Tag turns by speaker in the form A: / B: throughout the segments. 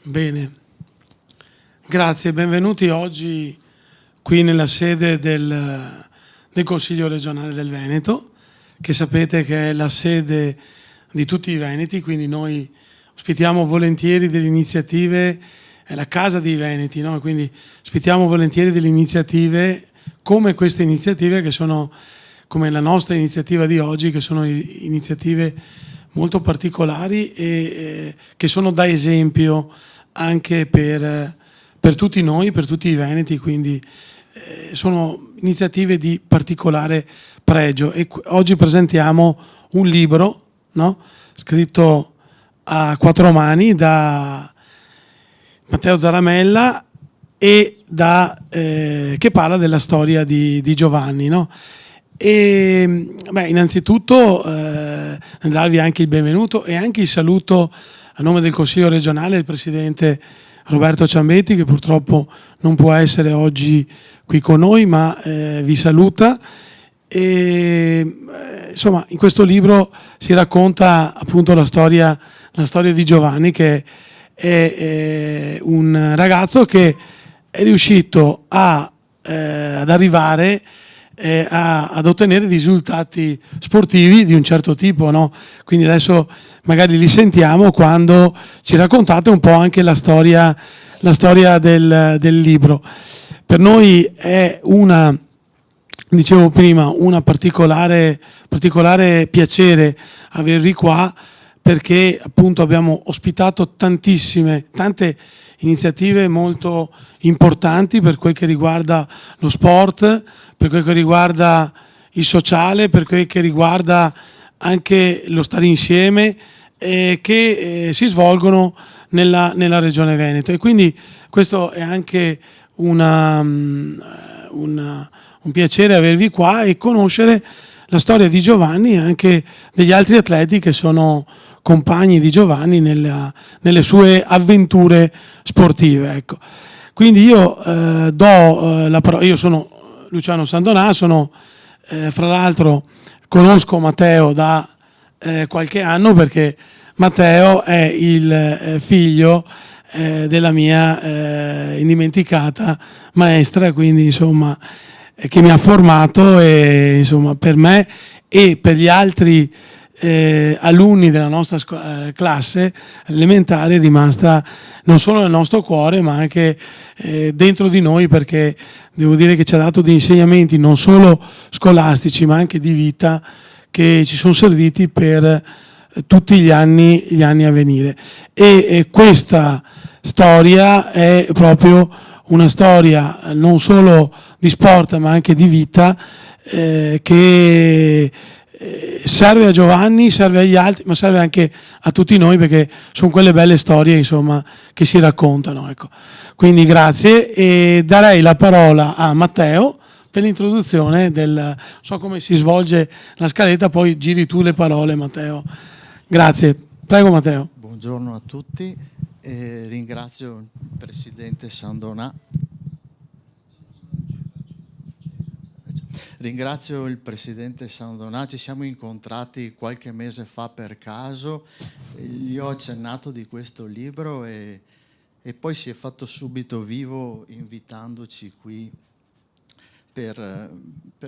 A: Bene, grazie, benvenuti oggi qui nella sede del Consiglio regionale del Veneto, che sapete che è la sede di tutti i Veneti, quindi noi ospitiamo volentieri delle iniziative, è la casa dei Veneti, no? Quindi ospitiamo volentieri delle iniziative come queste iniziative che sono, come la nostra iniziativa di oggi, che sono iniziative molto particolari e che sono da esempio anche per tutti noi, per tutti i Veneti, quindi sono iniziative di particolare pregio. E oggi presentiamo un libro, no? Scritto a quattro mani da Matteo Zaramella e che parla della storia di Giovanni, no? E innanzitutto darvi anche il benvenuto e anche il saluto a nome del Consiglio regionale del Presidente Roberto Ciambetti, che purtroppo non può essere oggi qui con noi, ma vi saluta. E, insomma, in questo libro si racconta appunto la storia di Giovanni, che è un ragazzo che è riuscito ad arrivare ad ottenere risultati sportivi di un certo tipo, no? Quindi adesso magari li sentiamo quando ci raccontate un po' anche la storia del libro. Per noi è dicevo prima, una particolare piacere avervi qua, perché appunto abbiamo ospitato tante iniziative molto importanti per quel che riguarda lo sport, per quel che riguarda il sociale, per quel che riguarda anche lo stare insieme, che si svolgono nella regione Veneto. E quindi questo è anche un piacere avervi qua e conoscere la storia di Giovanni e anche degli altri atleti che sono compagni di Giovanni nelle sue avventure sportive, ecco. Quindi io do la parola. Io sono Luciano Sandonà, fra l'altro conosco Matteo da qualche anno, perché Matteo è il figlio della mia indimenticata maestra, quindi insomma che mi ha formato, e insomma per me e per gli altri alunni della nostra classe elementare è rimasta non solo nel nostro cuore, ma anche dentro di noi, perché devo dire che ci ha dato degli insegnamenti non solo scolastici ma anche di vita, che ci sono serviti per tutti gli anni a venire. E questa storia è proprio una storia non solo di sport ma anche di vita, che serve a Giovanni, serve agli altri, ma serve anche a tutti noi, perché sono quelle belle storie, insomma, che si raccontano, ecco. Quindi grazie, e darei la parola a Matteo per l'introduzione non so come si svolge la scaletta, poi giri tu le parole, Matteo. Grazie, prego Matteo.
B: Buongiorno a tutti, ringrazio il Presidente Sandonà. Ringrazio il Presidente Sandonà, ci siamo incontrati qualche mese fa per caso, gli ho accennato di questo libro e poi si è fatto subito vivo invitandoci qui per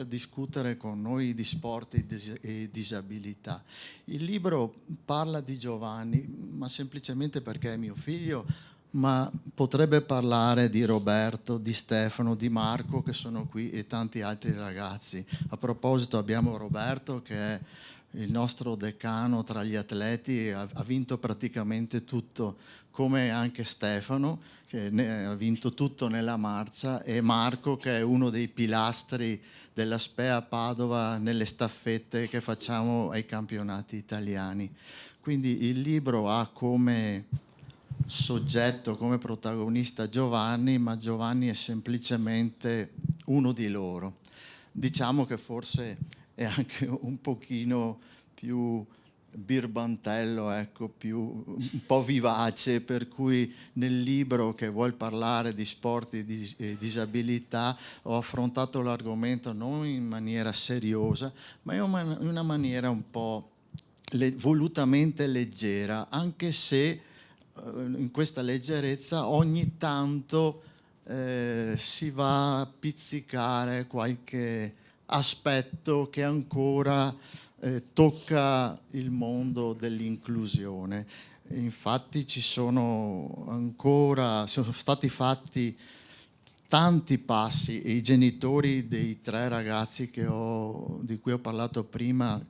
B: discutere con noi di sport e disabilità. Il libro parla di Giovanni, ma semplicemente perché è mio figlio, ma potrebbe parlare di Roberto, di Stefano, di Marco, che sono qui, e tanti altri ragazzi. A proposito, abbiamo Roberto, che è il nostro decano tra gli atleti, ha vinto praticamente tutto, come anche Stefano, che ha vinto tutto nella marcia, e Marco, che è uno dei pilastri della Spea Padova nelle staffette che facciamo ai campionati italiani. Quindi il libro ha come soggetto, come protagonista Giovanni, ma Giovanni è semplicemente uno di loro. Diciamo che forse è anche un pochino più birbantello, ecco, un po' vivace, per cui nel libro, che vuol parlare di sport e disabilità, ho affrontato l'argomento non in maniera seriosa, ma in una maniera un po' volutamente leggera, anche se in questa leggerezza ogni tanto si va a pizzicare qualche aspetto che ancora tocca il mondo dell'inclusione. Infatti sono stati fatti tanti passi e i genitori dei 3 ragazzi di cui ho parlato prima,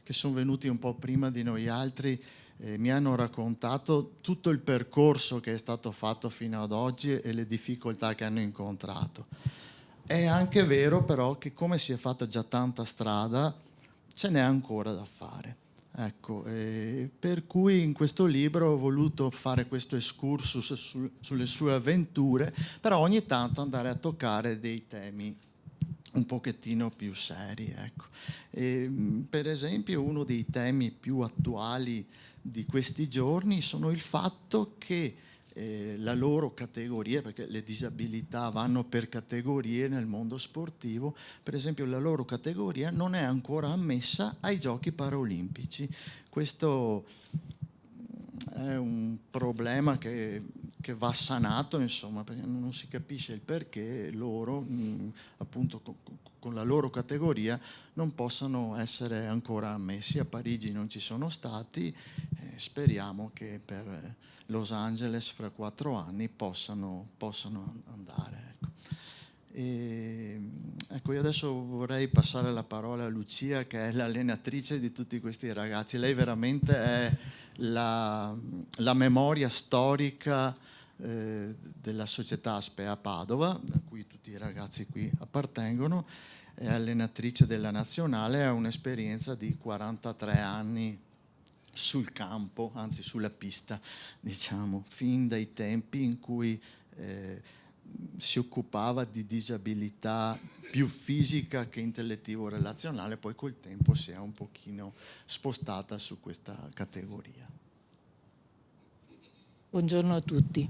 B: che sono venuti un po' prima di noi altri, mi hanno raccontato tutto il percorso che è stato fatto fino ad oggi e le difficoltà che hanno incontrato. È anche vero però che, come si è fatta già tanta strada, ce n'è ancora da fare. Ecco, per cui in questo libro ho voluto fare questo excursus sulle sue avventure, però ogni tanto andare a toccare dei temi un pochettino più seri. Ecco. Per esempio, uno dei temi più attuali di questi giorni sono il fatto che la loro categoria, perché le disabilità vanno per categorie nel mondo sportivo, per esempio la loro categoria non è ancora ammessa ai Giochi Paraolimpici. Questo è un problema che va sanato, insomma, perché non si capisce il perché loro, appunto con la loro categoria, non possano essere ancora ammessi. A Parigi non ci sono stati, speriamo che per Los Angeles fra 4 anni possano andare. Ecco, io adesso vorrei passare la parola a Lucia, che è l'allenatrice di tutti questi ragazzi. Lei veramente è la memoria storica della società Aspea Padova, da cui tutti i ragazzi qui appartengono, è allenatrice della nazionale, ha un'esperienza di 43 anni sul campo, anzi sulla pista, diciamo, fin dai tempi in cui si occupava di disabilità più fisica che intellettivo-relazionale, poi col tempo si è un pochino spostata su questa categoria.
C: Buongiorno a tutti.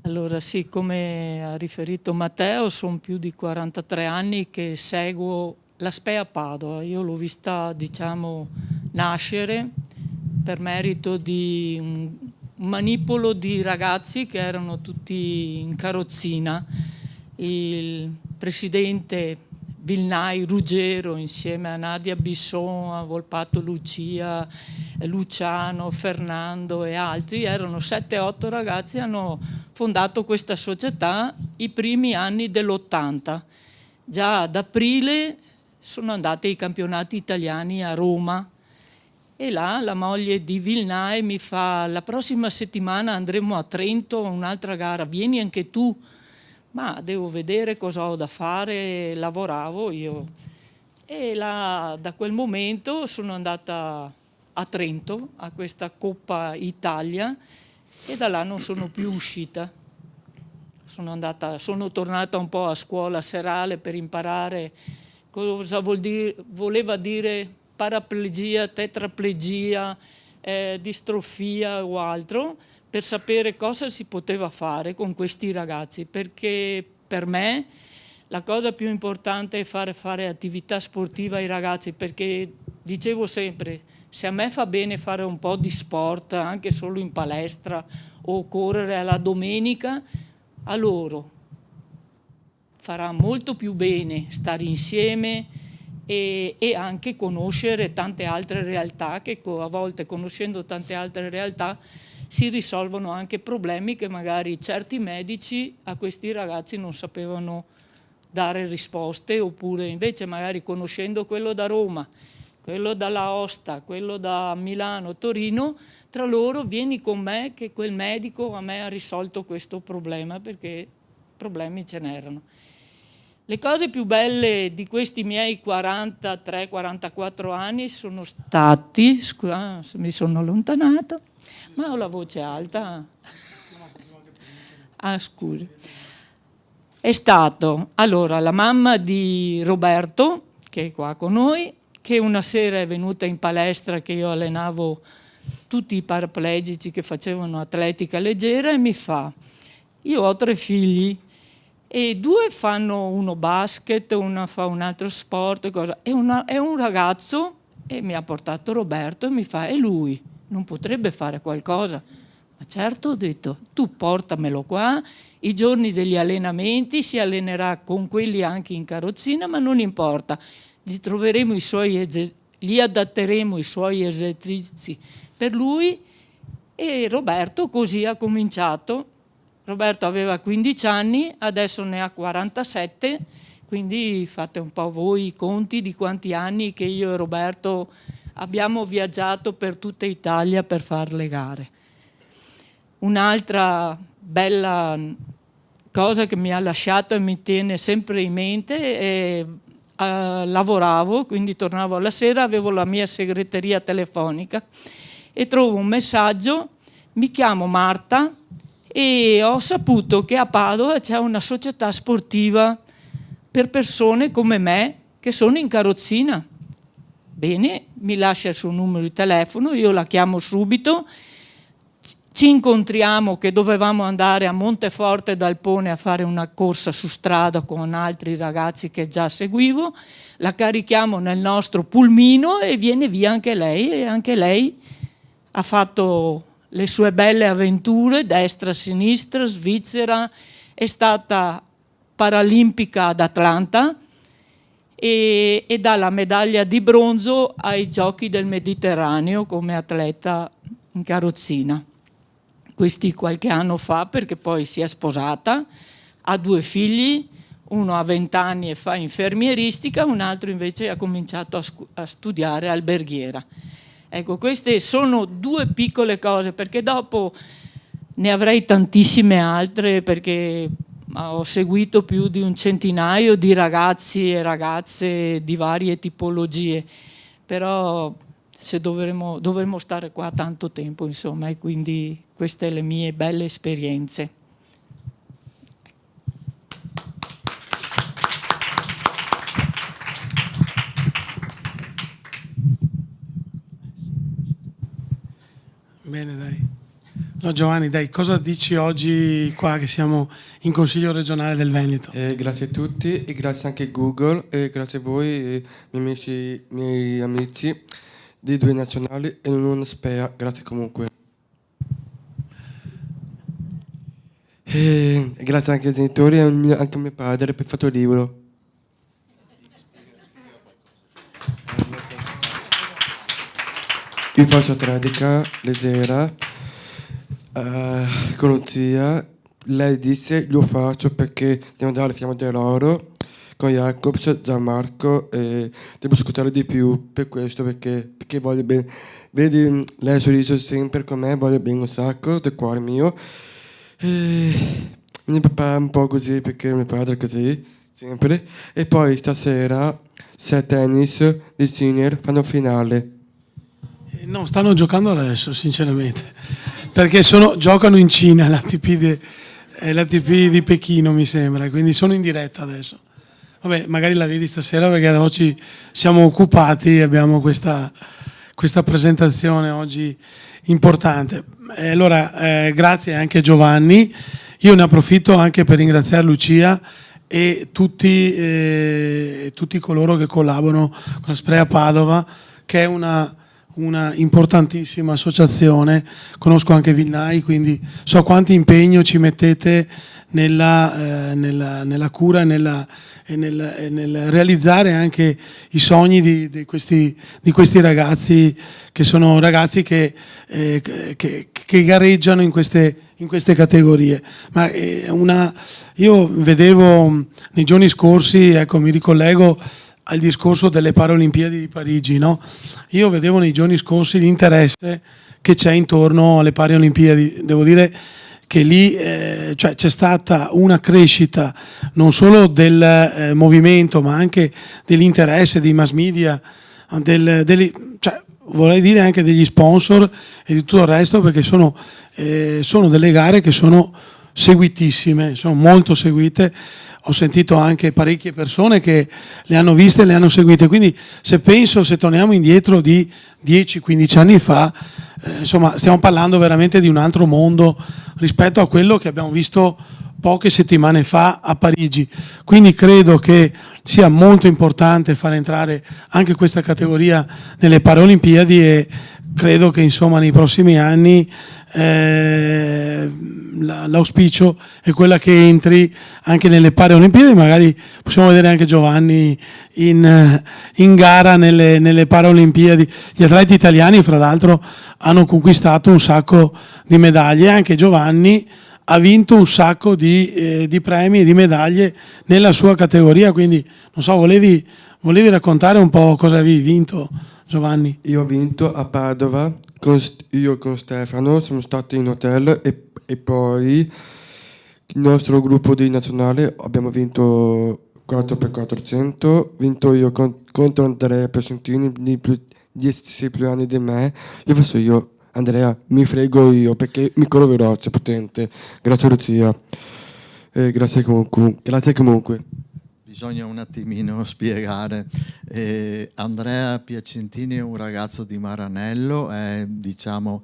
C: Allora sì, come ha riferito Matteo, sono più di 43 anni che seguo l'Aspea Padova. Io l'ho vista, diciamo, nascere per merito di un manipolo di ragazzi che erano tutti in carrozzina. Il presidente Vilnai Ruggero, insieme a Nadia Bisson, a Volpato Lucia, Luciano, Fernando e altri, erano 7-8 ragazzi, hanno fondato questa società i primi anni dell'80. Già ad aprile sono andati ai campionati italiani a Roma e là la moglie di Vilnai mi fa: la prossima settimana andremo a Trento a un'altra gara, vieni anche tu. Ma devo vedere cosa ho da fare, lavoravo io. E là, da quel momento sono andata a Trento, a questa Coppa Italia, e da là non sono più uscita. Sono tornata un po' a scuola serale per imparare cosa voleva dire paraplegia, tetraplegia, distrofia o altro, per sapere cosa si poteva fare con questi ragazzi, perché per me la cosa più importante è fare attività sportiva ai ragazzi, perché dicevo sempre, se a me fa bene fare un po' di sport, anche solo in palestra o correre alla domenica, a loro farà molto più bene stare insieme e anche conoscere tante altre realtà, che a volte, conoscendo tante altre realtà, si risolvono anche problemi che magari certi medici a questi ragazzi non sapevano dare risposte, oppure invece magari conoscendo quello da Roma, quello dall'Aosta, quello da Milano, Torino, tra loro vieni con me che quel medico a me ha risolto questo problema, perché problemi ce n'erano. Le cose più belle di questi miei 43-44 anni sono stati, scusa se mi sono allontanata, ma ho la voce alta. Ah, scusi. È stato, allora, la mamma di Roberto, che è qua con noi, che una sera è venuta in palestra, che io allenavo tutti i paraplegici che facevano atletica leggera, e mi fa: io ho 3 figli e 2 fanno, uno basket, una fa un altro sport, e un ragazzo, e mi ha portato Roberto e mi fa: e lui non potrebbe fare qualcosa? Ma certo, ho detto, tu portamelo qua, i giorni degli allenamenti si allenerà con quelli anche in carrozzina, ma non importa, gli adatteremo i suoi esercizi per lui. E Roberto così ha cominciato. Roberto aveva 15 anni, adesso ne ha 47, quindi fate un po' voi i conti di quanti anni che io e Roberto abbiamo viaggiato per tutta Italia per fare le gare. Un'altra bella cosa che mi ha lasciato e mi tiene sempre in mente è lavoravo, quindi tornavo alla sera, avevo la mia segreteria telefonica e trovo un messaggio, mi chiamo Marta e ho saputo che a Padova c'è una società sportiva per persone come me che sono in carrozzina. Bene, mi lascia il suo numero di telefono, io la chiamo subito, ci incontriamo che dovevamo andare a Monteforte d'Alpone a fare una corsa su strada con altri ragazzi che già seguivo, la carichiamo nel nostro pulmino e viene via anche lei, e anche lei ha fatto le sue belle avventure, destra-sinistra, Svizzera, è stata paralimpica ad Atlanta e dà la medaglia di bronzo ai Giochi del Mediterraneo come atleta in carrozzina. Questi qualche anno fa, perché poi si è sposata, ha 2 figli, uno ha 20 anni e fa infermieristica, un altro invece ha cominciato a studiare alberghiera. Ecco, queste sono 2 piccole cose, perché dopo ne avrei tantissime altre, perché ho seguito più di un centinaio di ragazzi e ragazze di varie tipologie, però se dovremmo stare qua tanto tempo, insomma, e quindi queste le mie belle esperienze.
A: Bene, dai. No, Giovanni, dai, cosa dici oggi qua che siamo in Consiglio regionale del Veneto?
D: Grazie a tutti e grazie anche a Google e grazie a voi, miei amici di 2 nazionali e non SPEA, grazie comunque. E grazie anche ai genitori e anche a mio padre per il fatto libro. Io faccio atletica leggera con Lucia. Lei disse lo faccio perché devo andare alla Fiamma dell'Oro con Jacobs, Gianmarco e devo ascoltare di più per questo, perché voglio bene. Vedi, lei sorriso sempre con me, voglio bene un sacco del cuore mio. E mio papà è un po' così perché mio padre è così sempre. E poi stasera 6 tennis di senior fanno finale.
A: No, stanno giocando adesso, sinceramente, perché giocano in Cina, l'ATP di Pechino, mi sembra, quindi sono in diretta adesso. Vabbè, magari la vedi stasera perché oggi siamo occupati e abbiamo questa presentazione oggi importante. Allora, grazie anche a Giovanni. Io ne approfitto anche per ringraziare Lucia e tutti coloro che collaborano con la SPREA Padova, che è una importantissima associazione. Conosco anche Vinnai, quindi so quanto impegno ci mettete nella cura e nel realizzare anche i sogni di questi ragazzi, che sono ragazzi che gareggiano in queste categorie. Ma io vedevo nei giorni scorsi, ecco, mi ricollego al discorso delle Paralimpiadi di Parigi, no? Io vedevo nei giorni scorsi l'interesse che c'è intorno alle Paralimpiadi. Devo dire che lì cioè c'è stata una crescita non solo del movimento, ma anche dell'interesse dei mass media, cioè, vorrei dire anche degli sponsor e di tutto il resto, perché sono delle gare che sono seguitissime, sono molto seguite. Ho sentito anche parecchie persone che le hanno viste e le hanno seguite, quindi se torniamo indietro di 10-15 anni fa, insomma, stiamo parlando veramente di un altro mondo rispetto a quello che abbiamo visto poche settimane fa a Parigi. Quindi credo che sia molto importante far entrare anche questa categoria nelle Paralimpiadi e credo che insomma nei prossimi anni l'auspicio è quella che entri anche nelle Paralimpiadi, magari possiamo vedere anche Giovanni in gara nelle Paralimpiadi. Gli atleti italiani fra l'altro hanno conquistato un sacco di medaglie, anche Giovanni ha vinto un sacco di premi e di medaglie nella sua categoria, quindi non so, volevi raccontare un po' cosa avevi vinto, Giovanni?
D: Io ho vinto a Padova, io con Stefano siamo stati in hotel e poi il nostro gruppo di nazionale abbiamo vinto 4x400, vinto io contro Andrea Piacentini, di 10 più anni di me. Io faccio io, Andrea, mi frego io perché mi corro veloce, potente. Grazie Lucia, grazie comunque.
B: Bisogna un attimino spiegare. Andrea Piacentini è un ragazzo di Maranello, è diciamo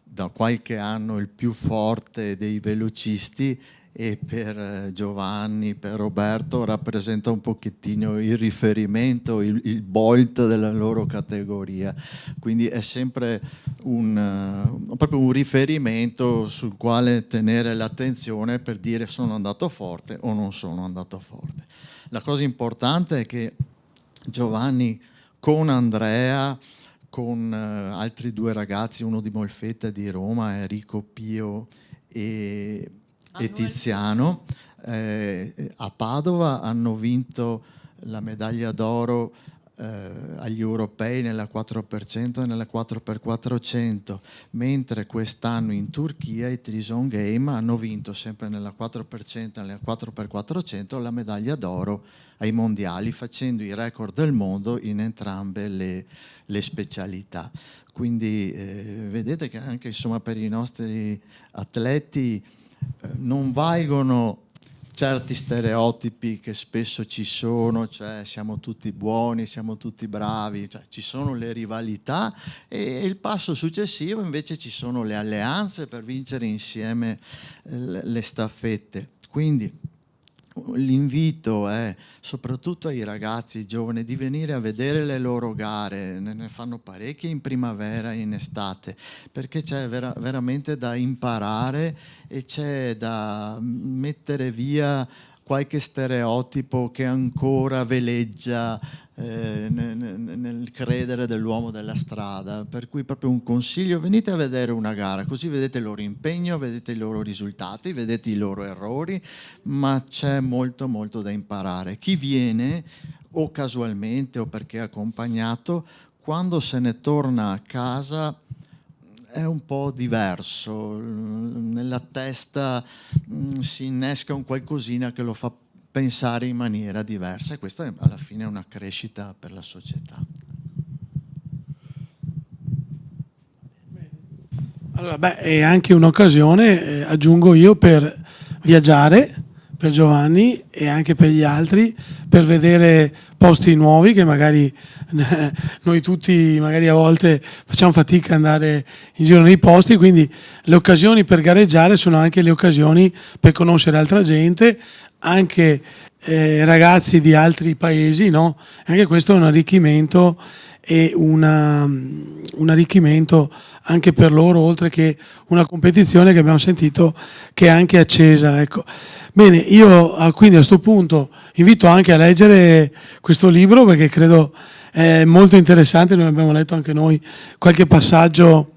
B: da qualche anno il più forte dei velocisti, e per Giovanni, per Roberto rappresenta un pochettino il riferimento, il Bolt della loro categoria, quindi è sempre proprio un riferimento sul quale tenere l'attenzione per dire sono andato forte o non sono andato forte. La cosa importante è che Giovanni con Andrea, con altri due ragazzi, uno di Molfetta e di Roma, Enrico Pio e Tiziano, a Padova hanno vinto la medaglia d'oro agli europei nella 4% e nella 4x400, mentre quest'anno in Turchia i Trison Game hanno vinto sempre nella 4% e nella 4x400 la medaglia d'oro ai mondiali, facendo i record del mondo in entrambe le specialità. Quindi vedete che anche insomma, per i nostri atleti non valgono certi stereotipi che spesso ci sono, cioè siamo tutti buoni, siamo tutti bravi, cioè, ci sono le rivalità, e il passo successivo invece ci sono le alleanze per vincere insieme le staffette. Quindi l'invito è soprattutto ai ragazzi giovani di venire a vedere le loro gare, ne fanno parecchie in primavera e in estate, perché c'è veramente da imparare e c'è da mettere via qualche stereotipo che ancora veleggia nel credere dell'uomo della strada. Per cui proprio un consiglio: venite a vedere una gara, così vedete il loro impegno, vedete i loro risultati, vedete i loro errori, ma c'è molto molto da imparare. Chi viene o casualmente o perché è accompagnato, quando se ne torna a casa è un po' diverso, nella testa si innesca un qualcosina che lo fa pensare in maniera diversa, e questa alla fine è una crescita per la società.
A: Allora, è anche un'occasione, aggiungo io, per viaggiare, per Giovanni e anche per gli altri, per vedere posti nuovi che magari noi tutti magari a volte facciamo fatica ad andare in giro nei posti, quindi le occasioni per gareggiare sono anche le occasioni per conoscere altra gente, anche ragazzi di altri paesi, no? Anche questo è un arricchimento e un arricchimento anche per loro, oltre che una competizione che abbiamo sentito che è anche accesa, ecco. Bene, io quindi a questo punto invito anche a leggere questo libro, perché credo è molto interessante. Noi abbiamo letto anche noi qualche passaggio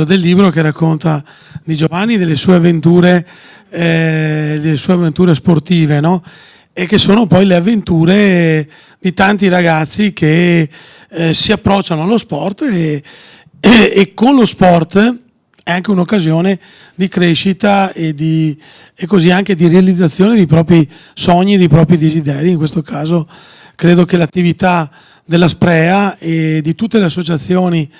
A: del libro che racconta di Giovanni, delle sue avventure sportive, no? E che sono poi le avventure di tanti ragazzi che si approcciano allo sport e con lo sport è anche un'occasione di crescita e così anche di realizzazione dei propri sogni, dei propri desideri. In questo caso credo che l'attività della Sprea e di tutte le associazioni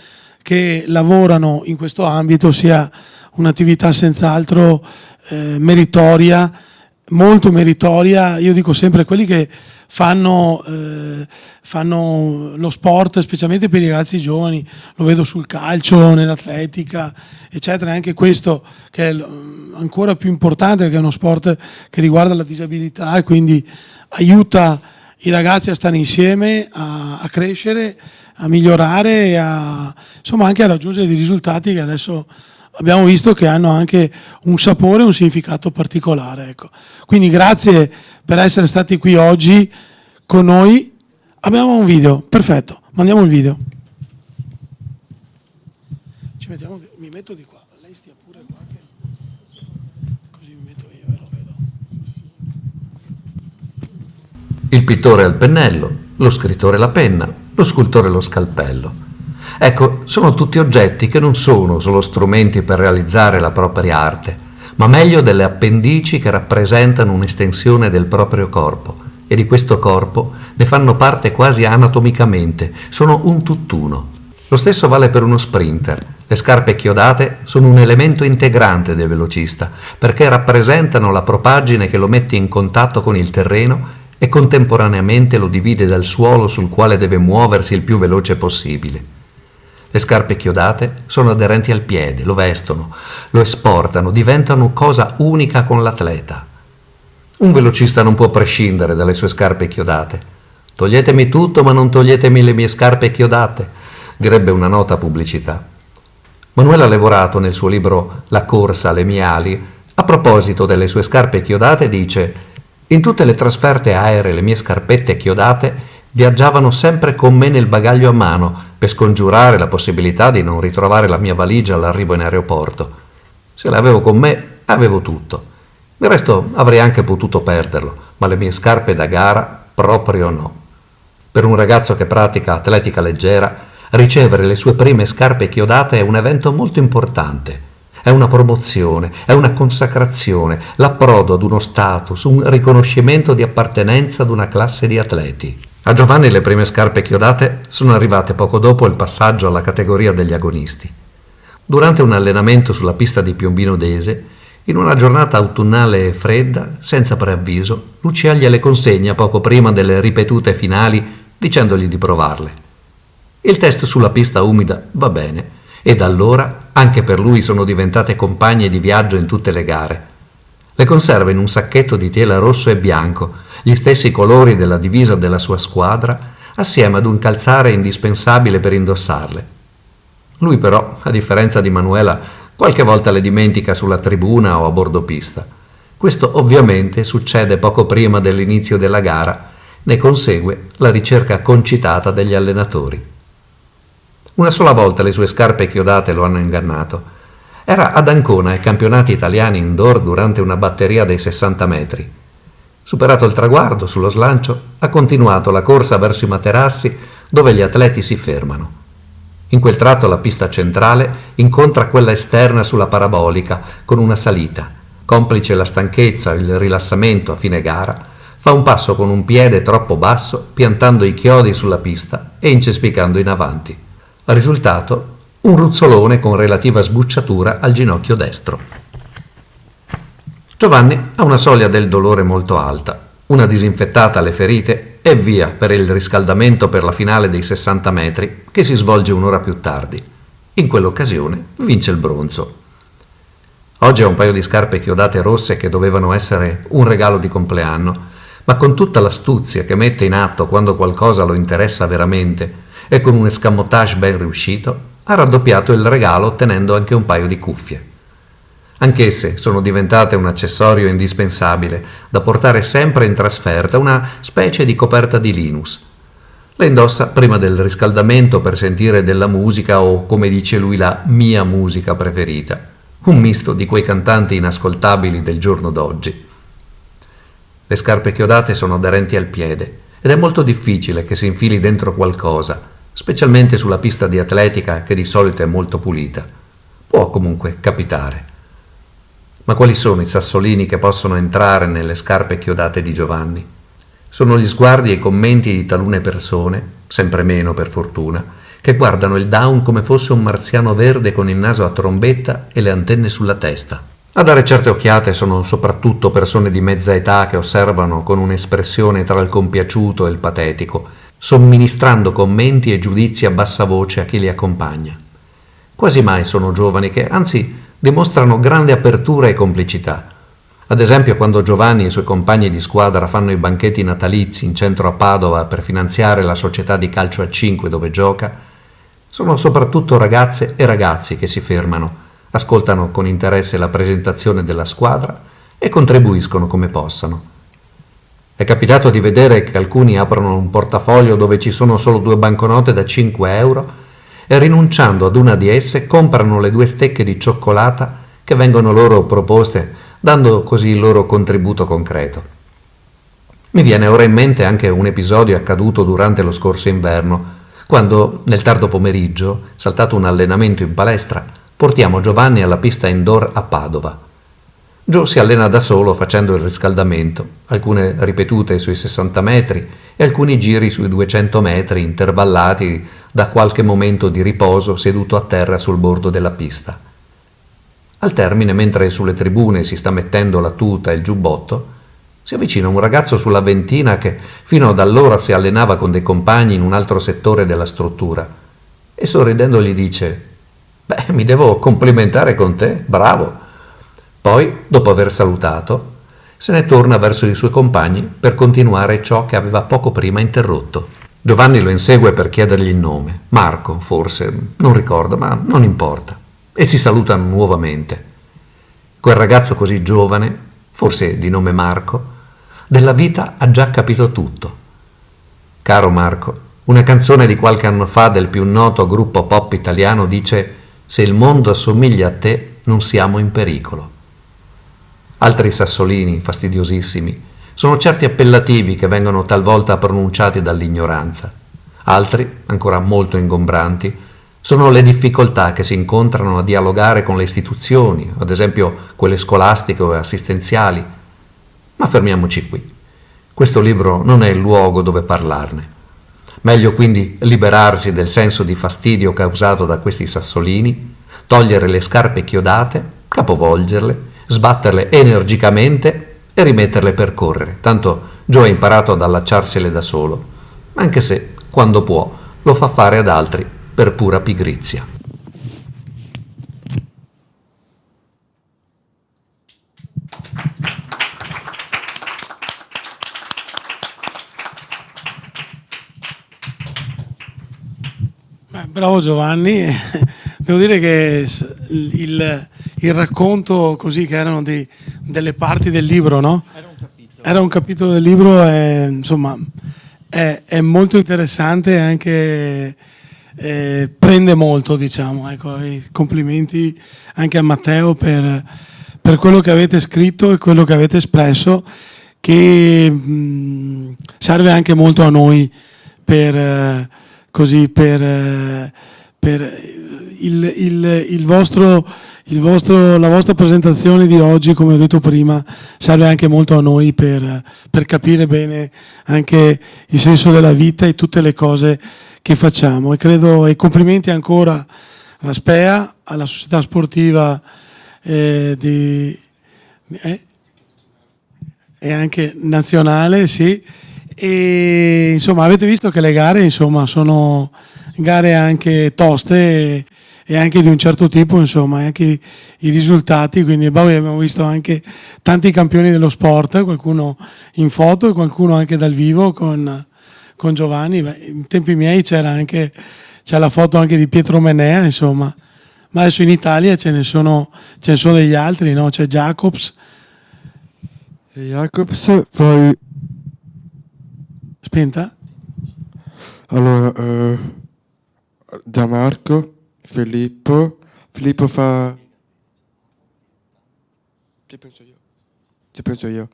A: che lavorano in questo ambito sia un'attività senz'altro meritoria, molto meritoria. Io dico sempre, quelli che fanno lo sport, specialmente per i ragazzi giovani, lo vedo sul calcio, nell'atletica, eccetera, anche questo che è ancora più importante, perché è uno sport che riguarda la disabilità e quindi aiuta i ragazzi a stare insieme, a crescere, a migliorare e insomma anche a raggiungere dei risultati che adesso abbiamo visto che hanno anche un sapore e un significato particolare. Ecco. Quindi grazie per essere stati qui oggi con noi. Abbiamo un video, perfetto, mandiamo il video. Mi metto di qua, lei stia pure qua così mi metto io e lo vedo.
E: Il pittore al pennello, lo scrittore la penna, lo scultore lo scalpello. Ecco, sono tutti oggetti che non sono solo strumenti per realizzare la propria arte, ma meglio delle appendici che rappresentano un'estensione del proprio corpo, e di questo corpo ne fanno parte quasi anatomicamente, sono un tutt'uno. Lo stesso vale per uno sprinter. Le scarpe chiodate sono un elemento integrante del velocista, perché rappresentano la propaggine che lo mette in contatto con il terreno e contemporaneamente lo divide dal suolo sul quale deve muoversi il più veloce possibile. Le scarpe chiodate sono aderenti al piede, lo vestono, lo esportano, diventano cosa unica con l'atleta. Un velocista non può prescindere dalle sue scarpe chiodate. Toglietemi tutto, ma non toglietemi le mie scarpe chiodate, direbbe una nota pubblicità. Manuela Levorato, nel suo libro La corsa, le mie ali, a proposito delle sue scarpe chiodate dice: in tutte le trasferte aeree le mie scarpette chiodate viaggiavano sempre con me nel bagaglio a mano per scongiurare la possibilità di non ritrovare la mia valigia all'arrivo in aeroporto. Se l'avevo con me, avevo tutto. Del resto avrei anche potuto perderlo, ma le mie scarpe da gara proprio no. Per un ragazzo che pratica atletica leggera, ricevere le sue prime scarpe chiodate è un evento molto importante. È una promozione, è una consacrazione, l'approdo ad uno status, un riconoscimento di appartenenza ad una classe di atleti. A Giovanni le prime scarpe chiodate sono arrivate poco dopo il passaggio alla categoria degli agonisti. Durante un allenamento sulla pista di Piombino Dese, in una giornata autunnale e fredda, senza preavviso, Lucia gliele consegna poco prima delle ripetute finali dicendogli di provarle. Il test sulla pista umida va bene e da allora anche per lui sono diventate compagne di viaggio in tutte le gare. Le conserva in un sacchetto di tela rosso e bianco, gli stessi colori della divisa della sua squadra, assieme ad un calzare indispensabile per indossarle. Lui però, a differenza di Manuela, qualche volta le dimentica sulla tribuna o a bordo pista. Questo ovviamente succede poco prima dell'inizio della gara, ne consegue la ricerca concitata degli allenatori. Una sola volta le sue scarpe chiodate lo hanno ingannato. Era ad Ancona ai campionati italiani indoor durante una batteria dei 60 metri. Superato il traguardo, sullo slancio, ha continuato la corsa verso i materassi dove gli atleti si fermano. In quel tratto la pista centrale incontra quella esterna sulla parabolica con una salita. Complice la stanchezza, il rilassamento a fine gara, fa un passo con un piede troppo basso, piantando i chiodi sulla pista e incespicando in avanti. Risultato: un ruzzolone con relativa sbucciatura al ginocchio destro. Giovanni ha una soglia del dolore molto alta, una disinfettata alle ferite e via per il riscaldamento per la finale dei 60 metri che si svolge un'ora più tardi. In quell'occasione vince il bronzo. Oggi ha un paio di scarpe chiodate rosse che dovevano essere un regalo di compleanno, ma con tutta l'astuzia che mette in atto quando qualcosa lo interessa veramente e con un escamotage ben riuscito, ha raddoppiato il regalo ottenendo anche un paio di cuffie. Anch'esse sono diventate un accessorio indispensabile da portare sempre in trasferta, una specie di coperta di Linus. Le indossa prima del riscaldamento per sentire della musica o, come dice lui, la mia musica preferita, un misto di quei cantanti inascoltabili del giorno d'oggi. Le scarpe chiodate sono aderenti al piede ed è molto difficile che si infili dentro qualcosa, specialmente sulla pista di atletica che di solito è molto pulita. Può comunque capitare. Ma quali sono i sassolini che possono entrare nelle scarpe chiodate di Giovanni? Sono gli sguardi e i commenti di talune persone, sempre meno per fortuna, che guardano il down come fosse un marziano verde con il naso a trombetta e le antenne sulla testa. A dare certe occhiate sono soprattutto persone di mezza età che osservano con un'espressione tra il compiaciuto e il patetico, somministrando commenti e giudizi a bassa voce a chi li accompagna. Quasi mai sono giovani che, anzi, dimostrano grande apertura e complicità. Ad esempio, quando Giovanni e i suoi compagni di squadra fanno i banchetti natalizi in centro a Padova per finanziare la società di calcio a 5 dove gioca, sono soprattutto ragazze e ragazzi che si fermano, ascoltano con interesse la presentazione della squadra e contribuiscono come possano. È capitato di vedere che alcuni aprono un portafoglio dove ci sono solo 2 banconote da 5 euro e, rinunciando ad una di esse, comprano le 2 stecche di cioccolata che vengono loro proposte, dando così il loro contributo concreto. Mi viene ora in mente anche un episodio accaduto durante lo scorso inverno, quando, nel tardo pomeriggio, saltato un allenamento in palestra, portiamo Giovanni alla pista indoor a Padova. Gio si allena da solo facendo il riscaldamento, alcune ripetute sui 60 metri e alcuni giri sui 200 metri intervallati da qualche momento di riposo seduto a terra sul bordo della pista. Al termine, mentre sulle tribune si sta mettendo la tuta e il giubbotto, si avvicina un ragazzo sulla ventina che fino ad allora si allenava con dei compagni in un altro settore della struttura e sorridendo gli dice: «Beh, mi devo complimentare con te, bravo!» Poi, dopo aver salutato, se ne torna verso i suoi compagni per continuare ciò che aveva poco prima interrotto. Giovanni lo insegue per chiedergli il nome, Marco forse, non ricordo, ma non importa, e si salutano nuovamente. Quel ragazzo così giovane, forse di nome Marco, della vita ha già capito tutto. Caro Marco, una canzone di qualche anno fa del più noto gruppo pop italiano dice: «Se il mondo assomiglia a te, non siamo in pericolo». Altri sassolini, fastidiosissimi, sono certi appellativi che vengono talvolta pronunciati dall'ignoranza. Altri, ancora molto ingombranti, sono le difficoltà che si incontrano a dialogare con le istituzioni, ad esempio quelle scolastiche o assistenziali. Ma fermiamoci qui. Questo libro non è il luogo dove parlarne. Meglio quindi liberarsi del senso di fastidio causato da questi sassolini, togliere le scarpe chiodate, capovolgerle, sbatterle energicamente e rimetterle per correre. Tanto Joe ha imparato ad allacciarsele da solo, anche se, quando può, lo fa fare ad altri per pura pigrizia.
A: Bravo Giovanni, devo dire che il racconto così che erano delle parti del libro, no? Era un capitolo del libro, insomma è molto interessante e anche prende molto, diciamo, ecco, i complimenti anche a Matteo per quello che avete scritto e quello che avete espresso, che serve anche molto a noi per la vostra presentazione di oggi, come ho detto prima, serve anche molto a noi per capire bene anche il senso della vita e tutte le cose che facciamo. E credo, e complimenti ancora alla SPEA, alla società sportiva e anche nazionale, sì. E insomma avete visto che le gare, insomma, sono gare anche toste e anche di un certo tipo, insomma, anche i risultati, quindi abbiamo visto anche tanti campioni dello sport, qualcuno in foto e qualcuno anche dal vivo con Giovanni. In tempi miei c'è la foto anche di Pietro Menea, insomma, ma adesso in Italia ce ne sono degli altri, no? C'è Jacobs,
D: poi
A: spenta.
D: allora Gianmarco, Filippo fa... Ci penso io.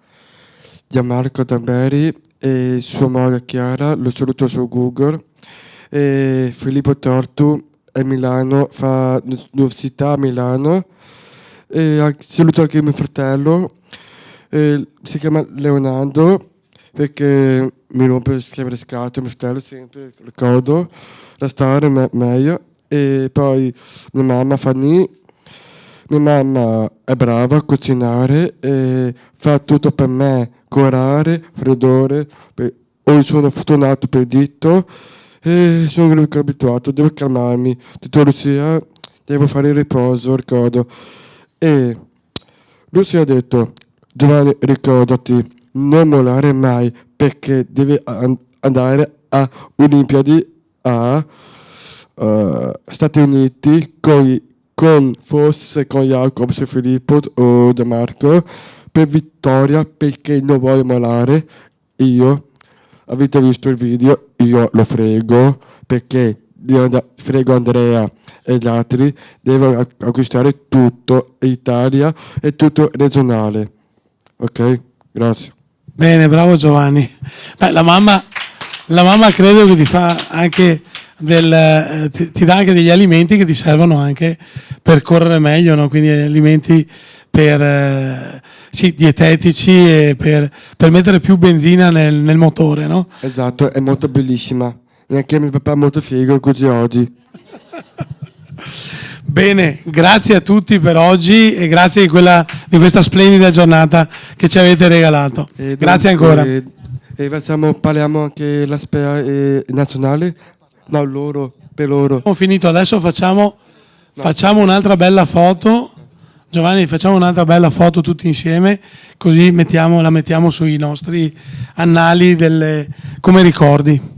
D: Gianmarco Tamberi e sua moglie Chiara, lo saluto su Google. E Filippo Tortu a Milano, fa l'università a Milano. E saluto anche mio fratello, si chiama Leonardo, perché mi rompe il schema di scatole, mio fratello sempre ricordo la storia meglio. E poi mia mamma Fanny, mia mamma è brava a cucinare e fa tutto per me, curare, freddore, oggi sono fortunato per il dito e sono abituato, devo calmarmi, tutta Lucia, devo fare il riposo, ricordo. E Lucia ha detto, Giovanni, ricordati, non mollare mai, perché devi andare a Olimpiadi a Stati Uniti forse con Jacobs, Filippo o De Marco per vittoria, perché non voglio mollare. Io, avete visto il video, io lo frego, perché frego Andrea e gli altri, devo acquistare tutto Italia e tutto regionale. Ok? Grazie.
A: Bene, bravo Giovanni. Beh, la mamma credo che ti fa anche ti dà anche degli alimenti che ti servono anche per correre meglio, no? Quindi alimenti dietetici e per mettere più benzina nel motore, no?
D: Esatto, è molto bellissima. Neanche mio papà è molto figo così oggi.
A: Bene, grazie a tutti per oggi e grazie di questa splendida giornata che ci avete regalato. Grazie ancora.
D: Parliamo anche la spea nazionale? No, per loro.
A: Abbiamo finito, adesso facciamo un'altra bella foto. Giovanni, facciamo un'altra bella foto tutti insieme, così la mettiamo sui nostri annali come ricordi.